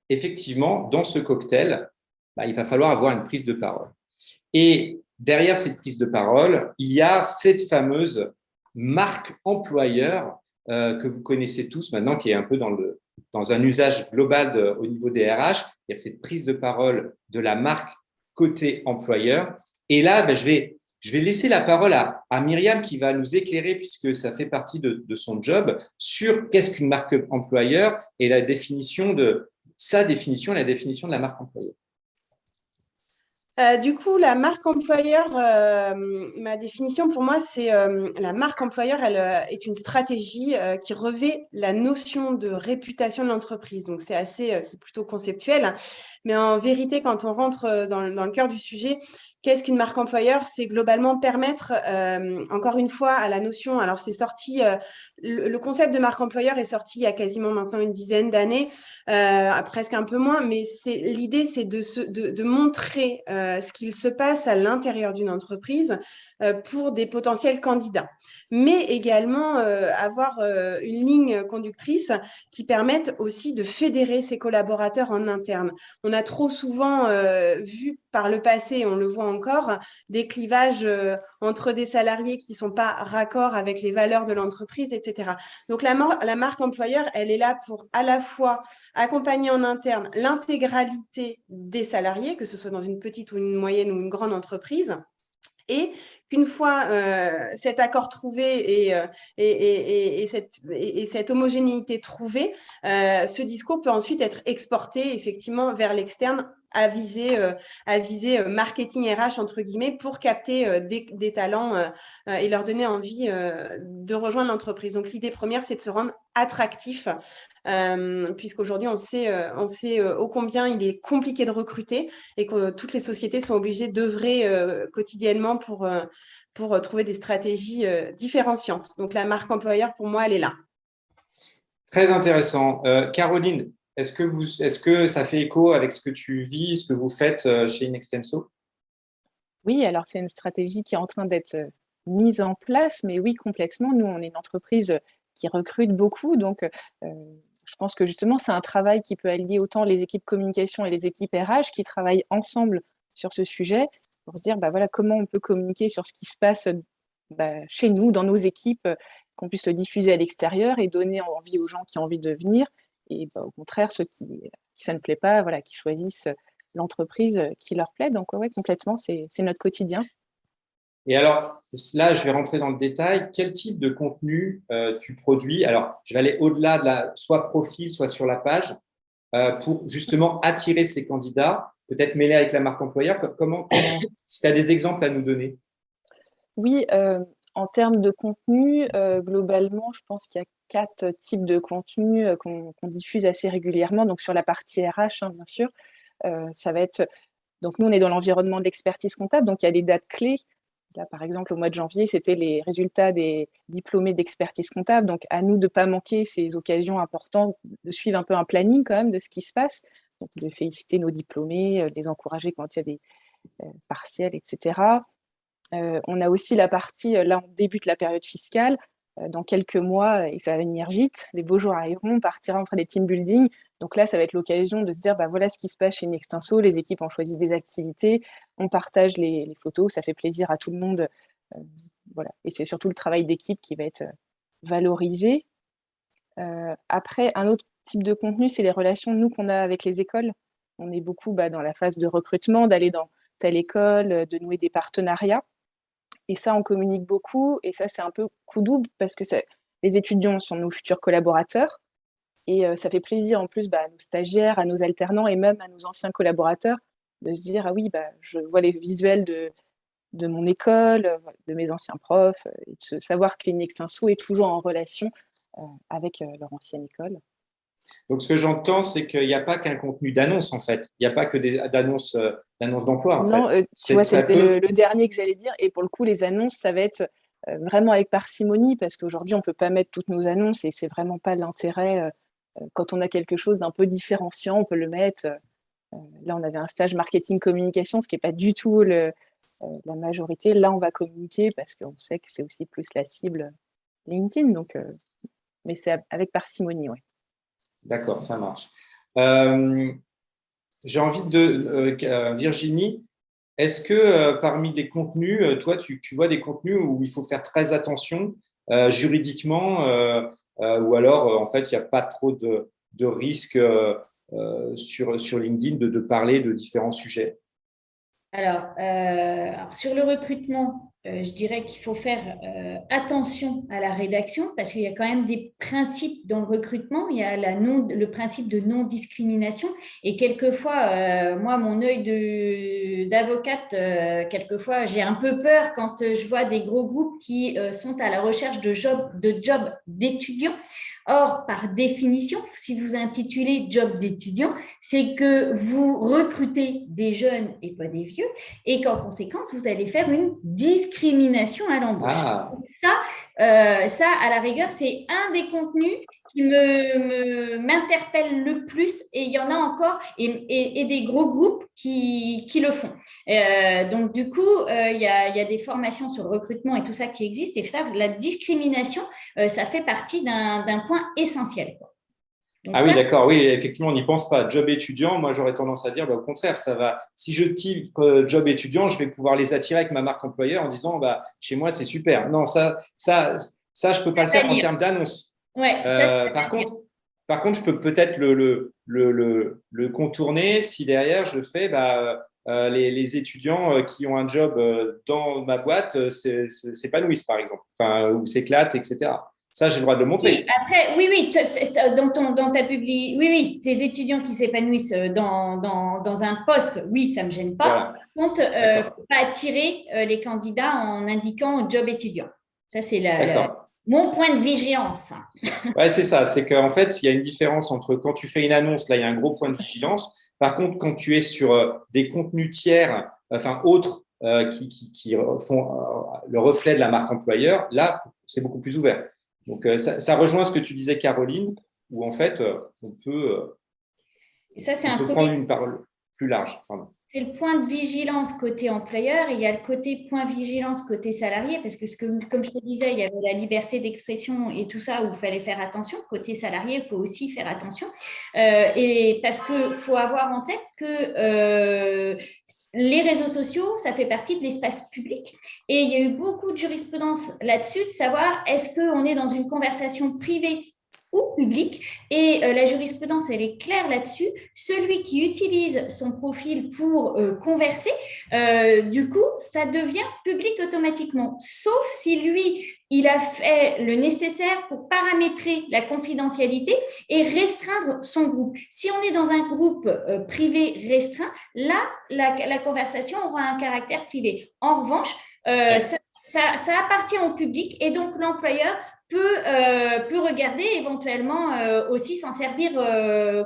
effectivement, dans ce cocktail, il va falloir avoir une prise de parole. Et derrière cette prise de parole, il y a cette fameuse marque employeur que vous connaissez tous maintenant, qui est un peu dans un usage global au niveau des RH. Il y a cette prise de parole de la marque côté employeur. Et là, je vais laisser la parole à Myriam qui va nous éclairer, puisque ça fait partie de son job, sur qu'est-ce qu'une marque employeur et la définition de la définition de la marque employeur. Du coup, la marque employeur, ma définition pour moi, c'est la marque employeur, elle est une stratégie qui revêt la notion de réputation de l'entreprise. Donc, c'est plutôt conceptuel. Mais en vérité, quand on rentre dans le cœur du sujet, qu'est-ce qu'une marque employeur? C'est globalement permettre, encore une fois, à la notion. Alors, c'est sorti, le concept de marque employeur est sorti il y a quasiment maintenant une dizaine d'années. Presque un peu moins, mais l'idée, c'est de montrer ce qu'il se passe à l'intérieur d'une entreprise pour des potentiels candidats, mais également avoir une ligne conductrice qui permette aussi de fédérer ses collaborateurs en interne. On a trop souvent vu par le passé, on le voit encore, des clivages entre des salariés qui ne sont pas raccords avec les valeurs de l'entreprise, etc. Donc la marque employeur, elle est là pour à la fois accompagner en interne l'intégralité des salariés, que ce soit dans une petite ou une moyenne ou une grande entreprise, et qu'une fois cet accord trouvé et cette homogénéité trouvée, ce discours peut ensuite être exporté effectivement vers l'externe à viser marketing RH entre guillemets pour capter des talents et leur donner envie de rejoindre l'entreprise. Donc l'idée première, c'est de se rendre attractif puisqu'aujourd'hui on sait ô combien il est compliqué de recruter et que toutes les sociétés sont obligées d'œuvrer quotidiennement pour trouver des stratégies différenciantes. Donc la marque employeur, pour moi, elle est là. Très intéressant. Caroline, est-ce que ça fait écho avec ce que tu vis, ce que vous faites chez Inextenso? Oui, alors c'est une stratégie qui est en train d'être mise en place, mais oui, complètement. Nous, on est une entreprise qui recrute beaucoup, donc je pense que justement, c'est un travail qui peut allier autant les équipes communication et les équipes RH qui travaillent ensemble sur ce sujet pour se dire, voilà, comment on peut communiquer sur ce qui se passe chez nous, dans nos équipes, qu'on puisse le diffuser à l'extérieur et donner envie aux gens qui ont envie de venir, et au contraire, ceux qui ça ne plaît pas, voilà, qui choisissent l'entreprise qui leur plaît. Donc ouais, complètement, c'est notre quotidien. Et alors, là, je vais rentrer dans le détail. Quel type de contenu tu produis? Alors, je vais aller au-delà de soit profil, soit sur la page, pour justement attirer ces candidats, peut-être mêler avec la marque employeur. Si tu as des exemples à nous donner. Oui, en termes de contenu, globalement, je pense qu'il y a 4 types de contenus qu'on diffuse assez régulièrement. Donc sur la partie RH, hein, bien sûr, ça va être… Donc nous, on est dans l'environnement de l'expertise comptable, donc il y a des dates clés. Là, par exemple, au mois de janvier, c'était les résultats des diplômés d'expertise comptable. Donc à nous de ne pas manquer ces occasions importantes, de suivre un peu un planning quand même de ce qui se passe. Donc de féliciter nos diplômés, de les encourager quand il y a des partiels, etc. On a aussi la partie, là on débute la période fiscale, dans quelques mois, et ça va venir vite, les beaux jours arriveront, on partira, on fera des team building. Donc là, ça va être l'occasion de se dire, voilà ce qui se passe chez Nextenso, les équipes ont choisi des activités, on partage les photos, ça fait plaisir à tout le monde. Voilà. Et c'est surtout le travail d'équipe qui va être valorisé. Après, un autre type de contenu, c'est les relations, nous, qu'on a avec les écoles. On est beaucoup dans la phase de recrutement, d'aller dans telle école, de nouer des partenariats. Et ça, on communique beaucoup. Et ça, c'est un peu coup double parce que les étudiants sont nos futurs collaborateurs. Et ça fait plaisir en plus à nos stagiaires, à nos alternants et même à nos anciens collaborateurs de se dire, ah oui, je vois les visuels de mon école, de mes anciens profs, et de savoir que l'Inextenso est toujours en relation avec leur ancienne école. Donc, ce que j'entends, c'est qu'il n'y a pas qu'un contenu d'annonce, en fait. Il n'y a pas que d'annonces d'emploi, en Non, fait. tu vois, c'était le dernier que j'allais dire. Et pour le coup, les annonces, ça va être vraiment avec parcimonie parce qu'aujourd'hui, on ne peut pas mettre toutes nos annonces et c'est vraiment pas l'intérêt. Quand on a quelque chose d'un peu différenciant, on peut le mettre. Là, on avait un stage marketing communication, ce qui n'est pas du tout la majorité. Là, on va communiquer parce qu'on sait que c'est aussi plus la cible LinkedIn. Donc, mais c'est avec parcimonie, oui. D'accord, ça marche. Euh, J'ai envie Virginie, est-ce que parmi les contenus, toi, tu vois des contenus où il faut faire très attention juridiquement ou alors, en fait, il n'y a pas trop de risques sur LinkedIn de parler de différents sujets? Alors, sur le recrutement, je dirais qu'il faut faire attention à la rédaction parce qu'il y a quand même des principes dans le recrutement. Il y a le principe de non-discrimination et quelquefois, moi, mon œil d'avocate, quelquefois, j'ai un peu peur quand je vois des gros groupes qui sont à la recherche de jobs d'étudiants. Or, par définition, si vous intitulez job d'étudiant, c'est que vous recrutez des jeunes et pas des vieux, et qu'en conséquence, vous allez faire une discrimination à l'embauche. Ah, Ça, à la rigueur, c'est un des contenus qui m'interpelle le plus, et il y en a encore, et des gros groupes qui le font. Donc, du coup, il y a des formations sur le recrutement et tout ça qui existent, et ça, la discrimination, ça fait partie d'un point essentiel, quoi. Donc ah oui, ça, d'accord, oui, effectivement, on n'y pense pas. Job étudiant, moi j'aurais tendance à dire, bah, au contraire, ça va. Si je type job étudiant, je vais pouvoir les attirer avec ma marque employeur en disant, bah, chez moi, c'est super. Non, ça, je peux pas le ça faire en lire. termes d'annonce. Ouais, ça, Par contre, je peux peut-être le contourner si derrière je fais bah, les étudiants qui ont un job dans ma boîte s'épanouissent, par exemple, enfin, ou s'éclatent, etc. Ça, j'ai le droit de le oui, montrer. après, oui, dans ta oui, tes étudiants qui s'épanouissent dans un poste, oui, ça ne me gêne pas. Voilà, Par contre, il ne d'accord, faut pas attirer les candidats en indiquant job étudiant. Ça, c'est d'accord. mon point de vigilance. Ouais, c'est ça. C'est qu'en fait, il y a une différence entre quand tu fais une annonce, là, il y a un gros point de vigilance. Par contre, quand tu es sur des contenus tiers, enfin autres, qui font le reflet de la marque employeur, là, c'est beaucoup plus ouvert. Donc, ça rejoint ce que tu disais, Caroline, où en fait, Et ça, c'est on un peut premier. prendre une parole plus large. Pardon. C'est le point de vigilance côté employeur et il y a le côté point vigilance côté salarié parce que, comme je te disais, il y avait la liberté d'expression et tout ça où il fallait faire attention. Côté salarié, il faut aussi faire attention. Et parce qu'il faut avoir en tête que les réseaux sociaux, ça fait partie de l'espace public et il y a eu beaucoup de jurisprudence là-dessus de savoir est-ce qu'on est dans une conversation privée ou publique et la jurisprudence, elle est claire là-dessus. Celui qui utilise son profil pour converser, du coup, ça devient public automatiquement, sauf si lui, il a fait le nécessaire pour paramétrer la confidentialité et restreindre son groupe. Si on est dans un groupe privé restreint, là, la conversation aura un caractère privé. En revanche, ça appartient au public et donc l'employeur peut regarder éventuellement aussi s'en servir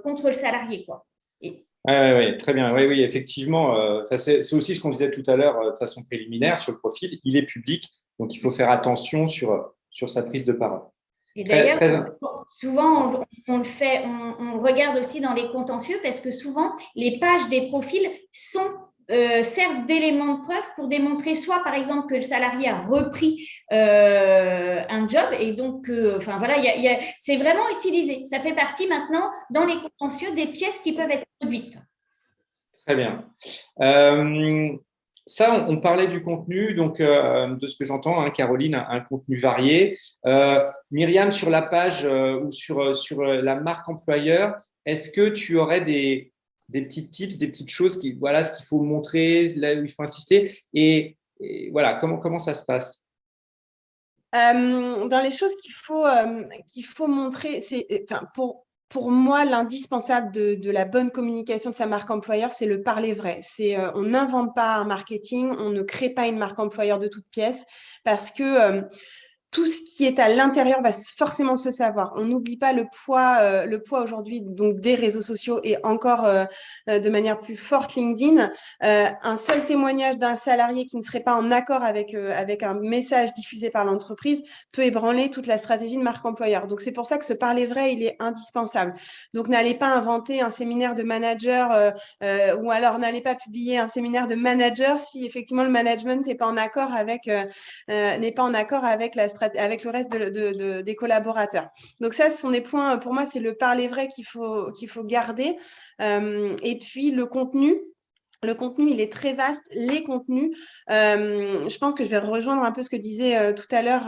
contre le salarié, quoi. Oui, ouais, ouais, très bien. Oui, oui, effectivement. C'est aussi ce qu'on disait tout à l'heure de façon préliminaire sur le profil. Il est public, donc il faut faire attention sur sa prise de parole. Et Très, d'ailleurs, très. souvent, on le fait, on regarde aussi dans les contentieux parce que souvent, les pages des profils servent d'éléments de preuve pour démontrer soit, par exemple, que le salarié a repris un job et donc, enfin voilà, c'est vraiment utilisé. Ça fait partie maintenant, dans les contentieux, des pièces qui peuvent être produites. Très bien. Ça, on parlait du contenu, donc de ce que j'entends, hein, Caroline, un contenu varié. Myriam, sur la page ou sur la marque employeur, est-ce que tu aurais des petits tips, des petites choses voilà, ce qu'il faut montrer, là où il faut insister, et voilà, comment ça se passe? Dans les choses qu'il faut montrer, enfin, pour moi, l'indispensable de la bonne communication de sa marque employeur, c'est le parler vrai. On n'invente pas un marketing, on ne crée pas une marque employeur de toutes pièces parce que tout ce qui est à l'intérieur va forcément se savoir. On n'oublie pas le poids aujourd'hui donc des réseaux sociaux et encore de manière plus forte LinkedIn. Un seul témoignage d'un salarié qui ne serait pas en accord avec un message diffusé par l'entreprise peut ébranler toute la stratégie de marque employeur. Donc c'est pour ça que ce parler vrai, il est indispensable. Donc n'allez pas inventer un séminaire de manager ou alors n'allez pas publier un séminaire de manager si effectivement le management n'est pas en accord avec la stratégie avec le reste des collaborateurs. Donc ça, ce sont des points, pour moi, c'est le parler vrai qu'il faut garder. Et puis le contenu. Le contenu, il est très vaste. Les contenus, je pense que je vais rejoindre un peu ce que disait tout à l'heure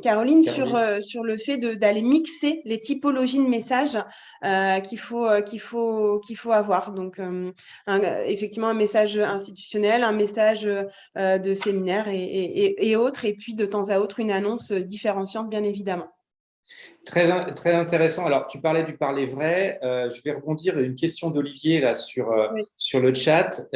Caroline sur le fait d'aller mixer les typologies de messages qu'il faut avoir. Donc, effectivement, un message institutionnel, un message de séminaire et autres, et puis de temps à autre, une annonce différenciante, bien évidemment. Très, très intéressant. Alors, tu parlais du parler vrai. Je vais rebondir une question d'Olivier là Oui. sur le chat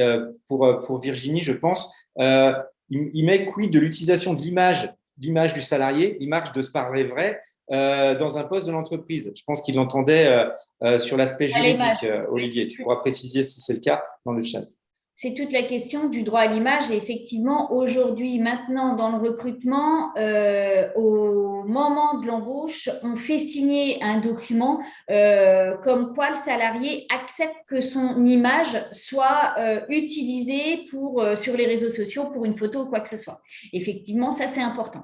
pour Virginie, je pense. Il met quid de l'utilisation de l'image du salarié, l'image de ce parler vrai dans un poste de l'entreprise. Je pense qu'il l'entendait sur l'aspect juridique. Olivier, tu pourras préciser si c'est le cas dans le chat. C'est toute la question du droit à l'image. Et effectivement, aujourd'hui, maintenant, dans le recrutement, au moment de l'embauche, on fait signer un document comme quoi le salarié accepte que son image soit utilisée sur les réseaux sociaux pour une photo ou quoi que ce soit. Effectivement, ça, c'est important.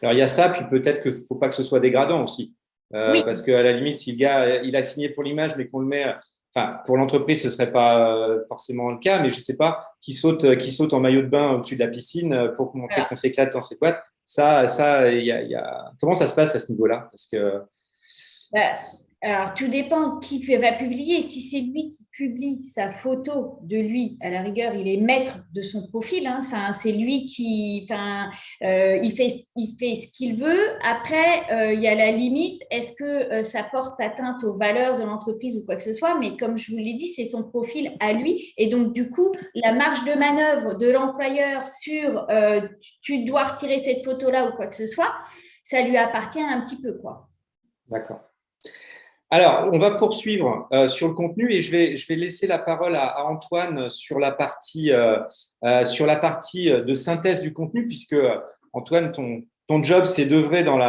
Alors, il y a ça, puis peut-être qu'il ne faut pas que ce soit dégradant aussi. Oui. Parce qu'à la limite, si le gars il a signé pour l'image, mais qu'on le met… Enfin, pour l'entreprise, ce ne serait pas forcément le cas, mais je ne sais pas, qui saute en maillot de bain au-dessus de la piscine pour montrer qu'on s'éclate dans ses boîtes. Comment ça se passe à ce niveau-là? Parce que… Alors, tout dépend qui va publier. Si c'est lui qui publie sa photo de lui, à la rigueur, il est maître de son profil. Hein. Enfin, c'est lui qui… il fait ce qu'il veut. Après, il y a la limite. Est-ce que ça porte atteinte aux valeurs de l'entreprise ou quoi que ce soit? Mais comme je vous l'ai dit, c'est son profil à lui. Et donc, du coup, la marge de manœuvre de l'employeur sur tu dois retirer cette photo-là ou quoi que ce soit, ça lui appartient un petit peu, quoi. D'accord. Alors, on va poursuivre sur le contenu et je vais laisser la parole à Antoine sur la partie de synthèse du contenu, puisque Antoine, ton job, c'est d'œuvrer dans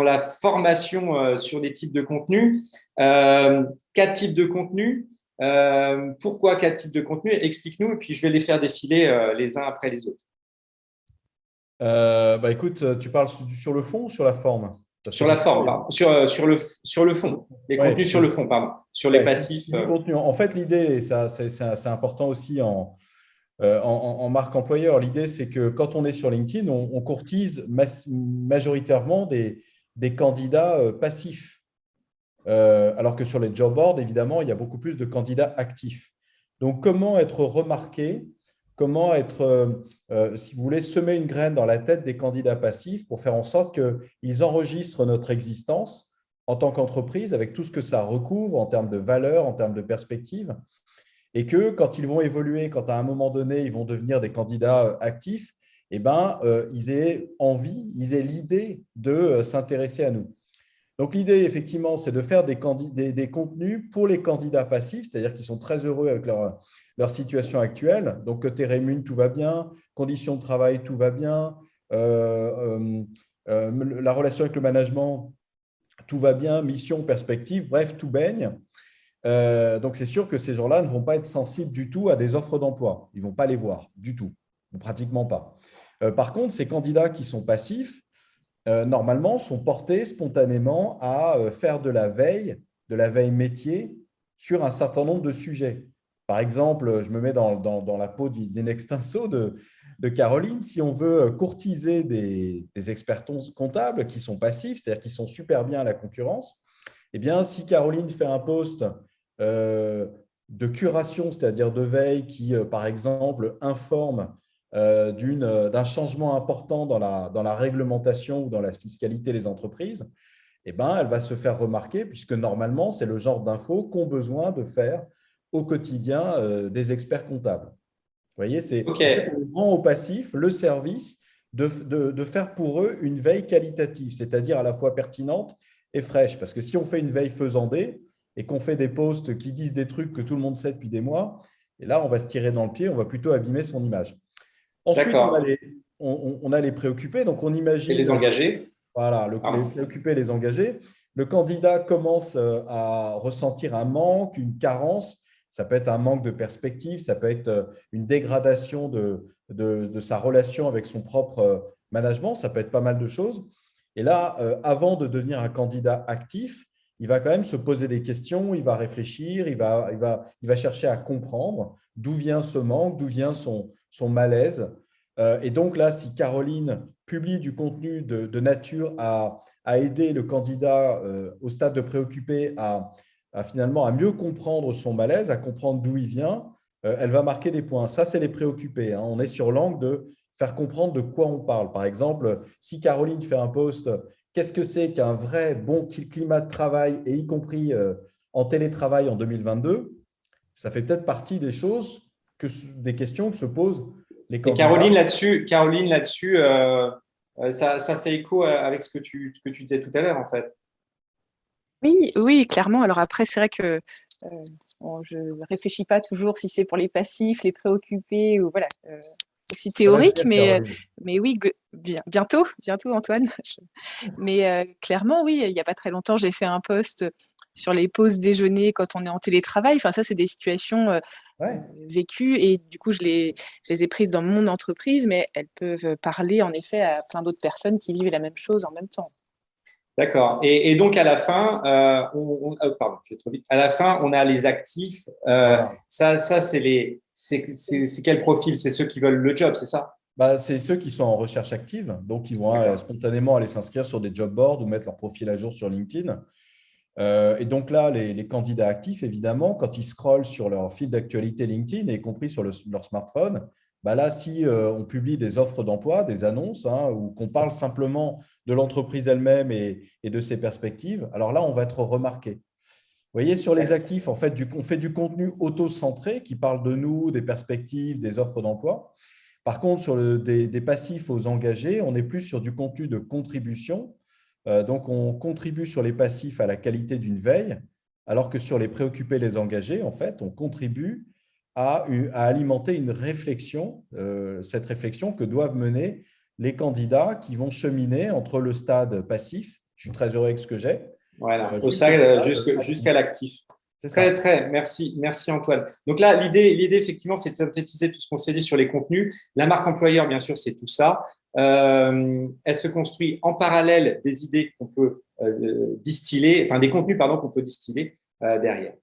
la formation sur des types de contenus. 4 types de contenus. Pourquoi 4 types de contenus? Explique-nous et puis je vais les faire défiler les uns après les autres. Écoute, tu parles sur le fond ou sur la forme? Sur la forme, pardon. Sur le fond. Les contenus sur le fond, pardon. Sur les passifs. Contenu. En fait, l'idée, et ça, c'est important aussi en marque employeur, l'idée, c'est que quand on est sur LinkedIn, on courtise majoritairement des candidats passifs. Alors que sur les job boards, évidemment, il y a beaucoup plus de candidats actifs. Donc, comment être remarqué? Comment être, si vous voulez, semer une graine dans la tête des candidats passifs pour faire en sorte qu'ils enregistrent notre existence en tant qu'entreprise avec tout ce que ça recouvre en termes de valeur, en termes de perspective, et que quand ils vont évoluer, quand à un moment donné, ils vont devenir des candidats actifs, ils aient envie, ils aient l'idée de s'intéresser à nous. Donc, l'idée, effectivement, c'est de faire des contenus pour les candidats passifs, c'est-à-dire qu'ils sont très heureux avec leur situation actuelle. Donc, côté rémun, tout va bien. Conditions de travail, tout va bien. La relation avec le management, tout va bien. Mission, perspective, bref, tout baigne. Donc, c'est sûr que ces gens-là ne vont pas être sensibles du tout à des offres d'emploi. Ils ne vont pas les voir du tout, ou pratiquement pas. Par contre, ces candidats qui sont passifs, normalement, sont portés spontanément à faire de la veille métier sur un certain nombre de sujets. Par exemple, je me mets dans la peau d'Inextinso de Caroline. Si on veut courtiser des experts comptables qui sont passifs, c'est-à-dire qui sont super bien à la concurrence, eh bien, si Caroline fait un post de curation, c'est-à-dire de veille, qui, par exemple, informe d'un changement important dans la réglementation ou dans la fiscalité des entreprises, elle va se faire remarquer puisque normalement, c'est le genre d'infos qu'ont besoin de faire au quotidien des experts comptables. Vous voyez, c'est en fait, on rend au passif le service de faire pour eux une veille qualitative, c'est-à-dire à la fois pertinente et fraîche. Parce que si on fait une veille faisandée et qu'on fait des posts qui disent des trucs que tout le monde sait depuis des mois, et là, on va se tirer dans le pied, on va plutôt abîmer son image. Ensuite, on a les préoccupés. Donc, on imagine… Et les engagés. Voilà, les préoccupés, les engagés. Le candidat commence à ressentir un manque, une carence. Ça peut être un manque de perspective, ça peut être une dégradation de sa relation avec son propre management, ça peut être pas mal de choses. Et là, avant de devenir un candidat actif, il va quand même se poser des questions, il va réfléchir, il va chercher à comprendre d'où vient ce manque, d'où vient son malaise. Et donc là, si Caroline publie du contenu de nature à aider le candidat au stade de préoccupé finalement à mieux comprendre son malaise, à comprendre d'où il vient, elle va marquer des points. Ça, c'est les préoccupés, hein. On est sur l'angle de faire comprendre de quoi on parle. Par exemple, si Caroline fait un post, qu'est-ce que c'est qu'un vrai bon climat de travail, et y compris en télétravail en 2022, ça fait peut-être partie des choses, des questions que se posent les Et candidats. Caroline, là-dessus, ça fait écho avec ce que tu disais tout à l'heure, en fait. Oui, oui, clairement. Alors après, c'est vrai que je ne réfléchis pas toujours si c'est pour les passifs, les préoccupés, ou voilà, aussi Ça va théorique, venir, Caroline. mais oui, bientôt, Antoine. Mais clairement, oui, il n'y a pas très longtemps, j'ai fait un post sur les pauses déjeuner quand on est en télétravail. Enfin, ça, c'est des situations Ouais. vécues, et du coup, je les ai prises dans mon entreprise, mais elles peuvent parler en effet à plein d'autres personnes qui vivent la même chose en même temps. D'accord. Et donc, à la fin, pardon, je vais trop vite. À la fin, on a les actifs. Voilà. Ça c'est quel profil? C'est ceux qui veulent le job, c'est ça? C'est ceux qui sont en recherche active, donc ils vont D'accord. spontanément aller s'inscrire sur des job boards ou mettre leur profil à jour sur LinkedIn. Et donc là, les candidats actifs, évidemment, quand ils scrollent sur leur fil d'actualité LinkedIn, y compris sur leur smartphone, là, si on publie des offres d'emploi, des annonces, hein, ou qu'on parle simplement de l'entreprise elle-même et de ses perspectives, alors là, on va être remarqué. Vous voyez, sur les actifs, en fait, on fait du contenu auto-centré qui parle de nous, des perspectives, des offres d'emploi. Par contre, sur des passifs aux engagés, on est plus sur du contenu de contribution. Donc, on contribue sur les passifs à la qualité d'une veille, alors que sur les préoccupés, les engagés, en fait, on contribue à alimenter une réflexion, cette réflexion que doivent mener les candidats qui vont cheminer entre le stade passif, je suis très heureux avec ce que j'ai, Voilà, au stade jusqu'à l'actif. Très, merci Antoine. Donc là, l'idée effectivement, c'est de synthétiser tout ce qu'on s'est dit sur les contenus. La marque employeur, bien sûr, c'est tout ça. Elle se construit en parallèle des idées qu'on peut distiller, enfin des contenus, pardon, qu'on peut distiller derrière.